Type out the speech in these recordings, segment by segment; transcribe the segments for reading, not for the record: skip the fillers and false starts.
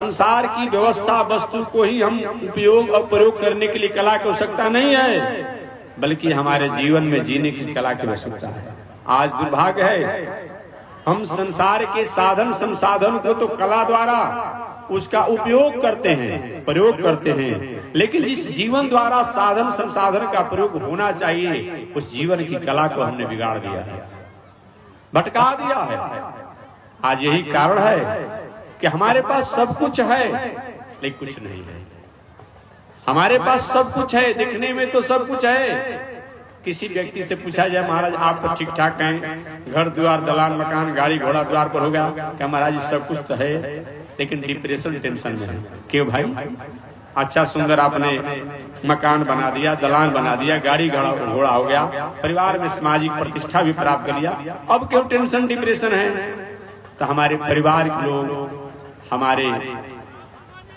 संसार की व्यवस्था वस्तु को ही हम उपयोग और प्रयोग करने के लिए कला की आवश्यकता नहीं है, बल्कि हमारे जीवन में जीने की कला की आवश्यकता है। आज दुर्भाग्य है, हम संसार के साधन संसाधन को तो कला द्वारा उसका उपयोग करते हैं, प्रयोग करते हैं, लेकिन जिस जीवन द्वारा साधन संसाधन का प्रयोग होना चाहिए उस जीवन की कला को हमने बिगाड़ दिया है, भटका दिया है। आज यही कारण है कि हमारे पास सब कुछ है लेकिन कुछ नहीं है। हमारे पास सब कुछ है, दिखने में तो सब कुछ है। किसी व्यक्ति से पूछा जाए, महाराज आप तो ठीक ठाक हैं, घर द्वार दलान मकान गाड़ी घोड़ा द्वार पर होगा क्या? महाराज सब कुछ तो है लेकिन डिप्रेशन टेंशन में है। क्यों भाई? अच्छा सुंदर आपने मकान बना दिया, दलान बना दिया, गाड़ी घोड़ा हो गया, परिवार में सामाजिक प्रतिष्ठा भी प्राप्त कर लिया, अब क्यों टेंशन डिप्रेशन है? तो हमारे परिवार के लोग हमारे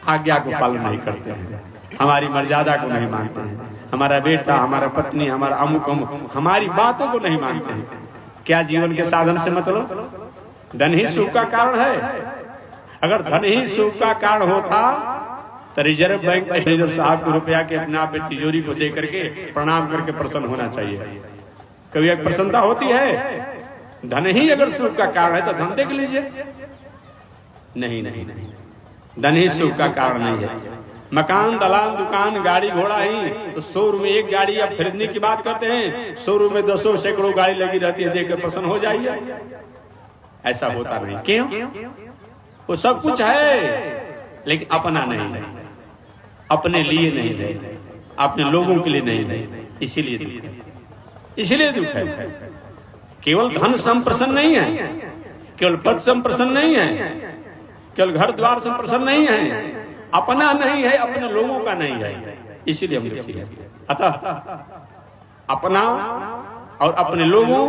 आज्ञा को पालन नहीं करते हैं, हमारी मर्यादा को नहीं मानते हैं, हमारा बेटा हमारा पत्नी हमारा अमुक अमुक हमारी बातों को नहीं मानते हैं। क्या जीवन के साधन से मतलब? धन ही सुख का कारण है। अगर धन ही सुख का कारण होता तो रिजर्व बैंक मैनेजर साहब को रुपया के अपने आप तिजोरी को दे करके प्रणाम करके प्रसन्न होना चाहिए। कभी एक प्रसन्नता होती है? धन ही अगर सुख का कारण है तो धन देख लीजिए। नहीं नहीं नहीं, धन ही सुख का कारण नहीं है। मकान दलान दुकान गाड़ी घोड़ा ही तो शोरूम में एक गाड़ी आप खरीदने की बात करते हैं, शोरूम में दसों सैकड़ों गाड़ी लगी रहती है, देखकर प्रसन्न हो जाइए। ऐसा होता नहीं। क्यों? वो सब कुछ है लेकिन अपना नहीं है, अपने लिए नहीं है, अपने लोगों के लिए नहीं है, इसीलिए दुख है। इसीलिए दुख है। केवल धन संप्रसन्न नहीं है, केवल पद संप्रसन्न नहीं है, केवल घर द्वार संप्रसन्न नहीं है, अपना नहीं है, अपने लोगों का नहीं है, इसीलिए हम दुखी हैं। अतः अपना और अपने लोगों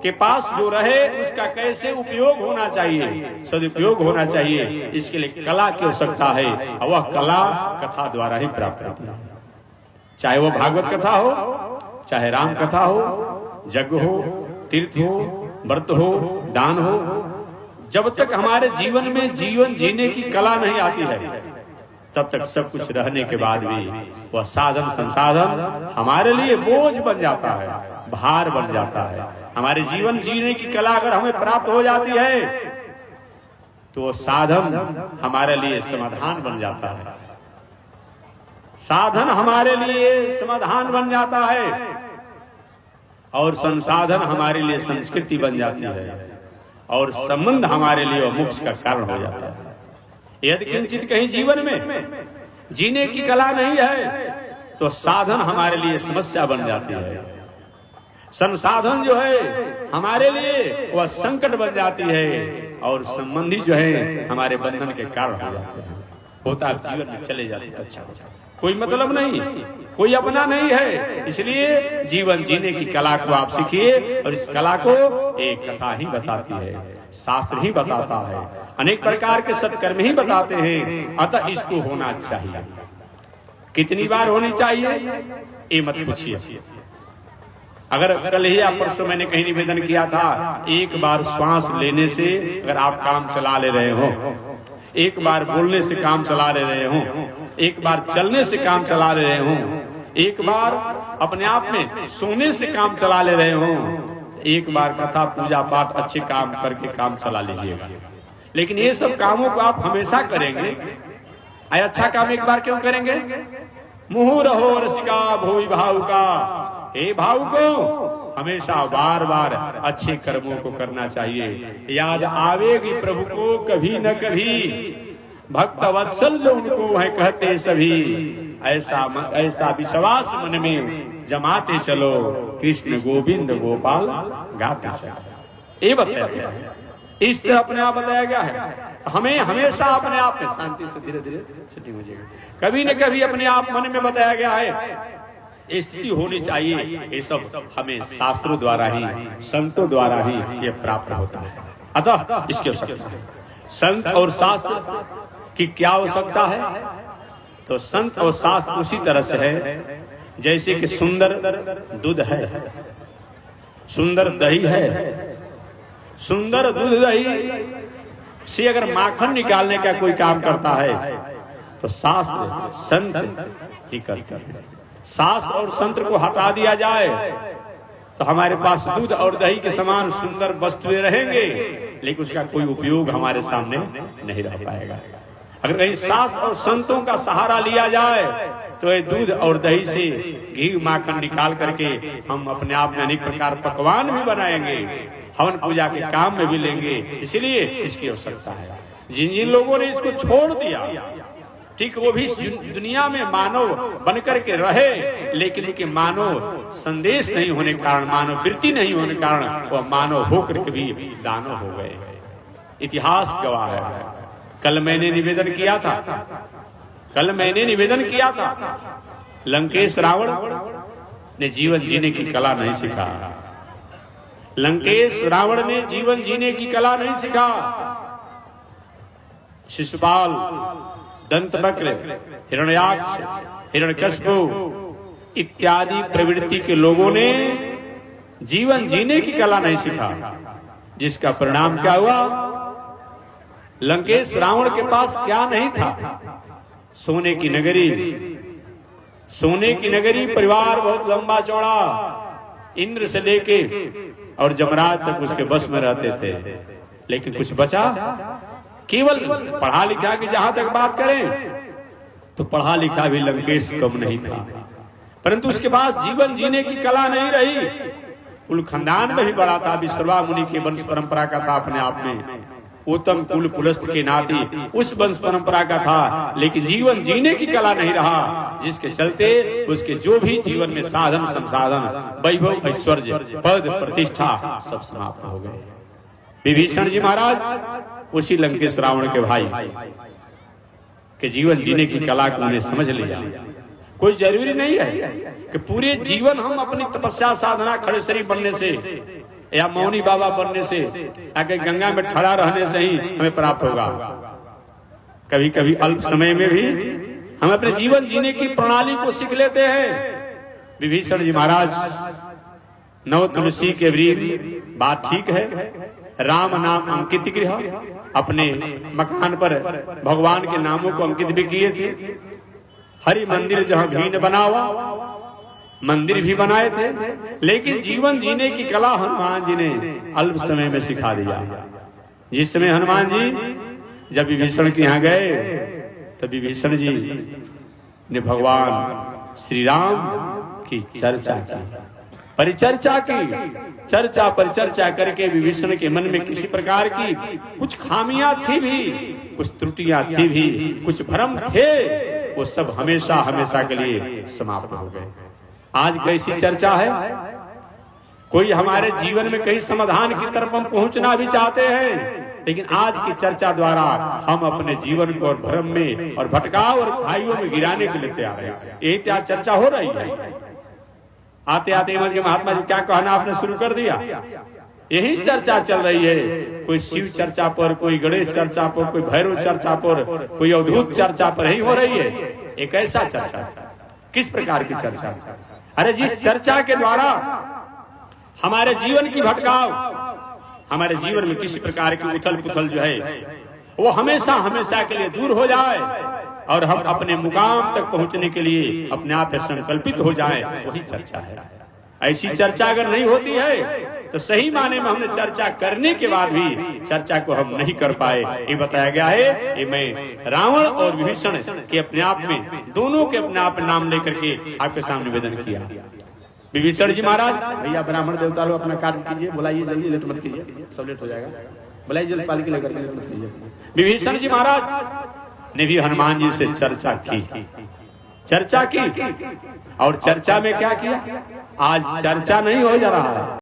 के पास जो रहे उसका कैसे उपयोग होना चाहिए, सदुपयोग होना चाहिए, इसके लिए कला की आवश्यकता है और वह कला कथा द्वारा ही प्राप्त होती है। चाहे वह भागवत कथा हो, चाहे राम कथा हो, यज्ञ हो, तीर्थ हो, व्रत हो, दान हो, जब तक हमारे जीवन में जीवन जीने की कला नहीं आती है तब तक सब कुछ रहने के बाद भी वह साधन संसाधन हमारे लिए बोझ बन जाता है, भार बन जाता है। हमारे जीवन जीने की कला अगर हमें प्राप्त हो जाती है तो साधन हमारे लिए समाधान बन जाता है, साधन हमारे लिए समाधान बन जाता है और संसाधन हमारे लिए संस्कृति बन जाती है और संबंध हमारे लिए मोक्ष का कारण हो जाता है। यदि किंचित कहीं जीवन में जीने की कला नहीं है तो साधन हमारे लिए समस्या बन जाती है, संसाधन जो है हमारे लिए वह संकट बन जाती है और संबंधी जो है हमारे बंधन के कारण हो जाते हैं। होता जीवन में चले जाते हैं, अच्छा कोई मतलब नहीं, कोई अपना नहीं है। इसलिए जीवन जीने की कला को आप सीखिए और इस कला को एक कथा ही बताती है, शास्त्र ही बताता है, अनेक प्रकार के सत्कर्म ही बताते हैं। अतः इसको होना चाहिए। कितनी बार होनी चाहिए ये मत पूछिए। अगर कल ही या परसों मैंने कहीं निवेदन किया था, एक बार श्वास लेने से अगर आप काम चला ले रहे हो, एक बार बोलने से काम चला ले रहे हो, एक बार चलने से काम चला ले रहे हो, एक बार अपने आप में सोने से काम चला ले रहे हो, एक बार कथा पूजा पाठ अच्छे काम करके काम चला लीजिएगा। लेकिन ये सब कामों को आप हमेशा करेंगे, अच्छा काम एक बार क्यों करेंगे? मुहुर रहो रसिका भोई भाव का, हे भाव को हमेशा बार बार अच्छे कर्मों को करना चाहिए। याद आवेगी प्रभु को कभी न कभी, भक्त वत्सल जो उनको है कहते सभी, ऐसा विश्वास मन में जमाते चलो, कृष्ण गोविंद गोपाल गाते चलो। ये बताया गया है, इस तरह अपने आप बताया गया है। हमें हमेशा अपने आप में शांति से धीरे धीरे सेटिंग हो जाएगी। कभी न कभी अपने आप मन में बताया गया है, स्थिति होनी चाहिए। ये सब हमें शास्त्रों द्वारा ही, संतों द्वारा ही ये प्राप्त होता है। अतः इसकी आवश्यकता है। संत और शास्त्र की क्या आवश्यकता है? तो संत और शास्त्र उसी तरह से है जैसे कि सुंदर दूध है, सुंदर दही है, सुंदर दूध दही से अगर माखन निकालने का कोई काम करता है तो शास्त्र संत ही करते हैं। शास्त्र और संत को हटा दिया जाए तो हमारे पास दूध और दही के समान सुंदर वस्तुएं रहेंगे, लेकिन उसका कोई उपयोग हमारे सामने नहीं रह पाएगा। अगर कहीं शास्त्र और संतों का सहारा लिया जाए तो ये दूध और दही से घी माखन निकाल करके हम अपने आप में अनेक प्रकार पकवान भी बनाएंगे, हवन पूजा के काम में भी लेंगे। इसलिए इसकी आवश्यकता है। जिन जिन लोगों ने इसको छोड़ दिया, ठीक वो भी दुनिया में मानव बनकर के रहे, लेकिन उनके मानव संदेश नहीं होने के कारण, मानव वृत्ति नहीं होने के कारण वह मानव होकर के भी दानव हो गए। इतिहास गवाह है। कल मैंने निवेदन किया था लंकेश रावण ने जीवन जीने की कला नहीं सीखा। लंकेश रावण ने जीवन जीने की कला नहीं सीखा। शिशुपाल, दंतवक्र, हिरण्याक्ष, हिरण्यकश्यप इत्यादि प्रवृत्ति के लोगों ने जीवन जीने की कला नहीं सीखा, जिसका परिणाम क्या हुआ? लंकेश रावण के पास क्या नहीं था? सोने की नगरी, परिवार बहुत लंबा चौड़ा, इंद्र से लेके और जमराज तक उसके बस में रहते थे, लेकिन कुछ बचा? केवल पढ़ा लिखा की जहां तक बात करें तो पढ़ा लिखा भी लंकेश कम नहीं था, परंतु उसके पास जीवन जीने की कला नहीं रही। कुल खानदान में भी बड़ा था, विश्रवा मुनि के वंश परंपरा का था, अपने आप में उत्तम कुल पुलस्त के नाते उस वंश परंपरा का था, लेकिन जीवन जीने की कला नहीं रहा, जिसके चलते उसके जो भी जीवन में साधन संसाधन, वैभव, ऐश्वर्य, पद, प्रतिष्ठा सब समाप्त हो गए। विभीषण जी महाराज उसी लंकेश रावण के भाई के जीवन जीने की कला को उन्हें समझ लिया। कोई जरूरी नहीं है कि पूरे जीवन हम अपनी तपस्या साधना खड़ेसरी बनने से या मौनी बाबा बनने से या कहीं गंगा में ठहरा रहने से ही हमें प्राप्त होगा। कभी कभी अल्प समय में भी हम अपने जीवन जीने की प्रणाली को सीख लेते हैं। विभीषण जी महाराज, नव तुलसी के वीर, बात ठीक है, राम नाम अंकित गृह, अपने मकान पर भगवान के नामों को अंकित भी किए थे। हरि मंदिर जहां भीन बनावा, मंदिर भी बनाए थे, लेकिन जीवन जीने की कला हनुमान जी ने अल्प समय में सिखा दिया। जिस समय हनुमान जी जब विभीषण के यहाँ गए तो विभीषण जी ने भगवान श्री राम की चर्चा की, परिचर्चा की, चर्चा परिचर्चा करके विभीषण के मन में किसी प्रकार की कुछ खामियां थी भी, कुछ त्रुटियां थी भी, कुछ भ्रम थे, वो सब हमेशा हमेशा के लिए समाप्त हो गए। आज कैसी चर्चा है? कोई हमारे जीवन में कई समाधान की तरफ हम पहुंचना भी चाहते हैं, लेकिन आज की चर्चा द्वारा हम अपने जीवन को और भ्रम में और भटकाव और खाइयों में गिराने के लिए तैयार हैं। यही क्या चर्चा हो रही है? आते आते हिम्मत के महात्मा जी क्या कहना आपने शुरू कर दिया? यही चर्चा चल रही है। कोई शिव चर्चा पर, कोई गणेश चर्चा पर, कोई भैरव चर्चा पर, कोई अवधूत चर्चा पर ही हो रही है। एक ऐसा चर्चा, किस प्रकार की चर्चा? अरे जिस चर्चा के द्वारा हमारे जीवन की भटकाव, हमारे जीवन में किसी प्रकार की उथल पुथल जो है वो हमेशा हमेशा के लिए दूर हो जाए और हम अपने मुकाम तक पहुंचने के लिए अपने आप संकल्पित हो जाएं, वही चर्चा है। ऐसी चर्चा अगर नहीं होती है तो सही माने में हमने चर्चा करने के बाद भी चर्चा को हम नहीं कर पाए। ये बताया गया है, ये मैं रावण और विभीषण के अपने आप में, दोनों के अपने आप नाम लेकर के आपके सामने निवेदन किया। विभीषण जी महाराज, भैया ब्राह्मण देवता लोग अपना कार्य कीजिए, बुलाइए, जल्दी लेट मत कीजिए, सब लेट हो जाएगा, बुलाइए जल्दी, पालकी लेकर के लेट मत कीजिए। विभीषण जी महाराज ने भी हनुमान जी से चर्चा की और चर्चा में क्या किया? आज चर्चा नहीं हो जा रहा है।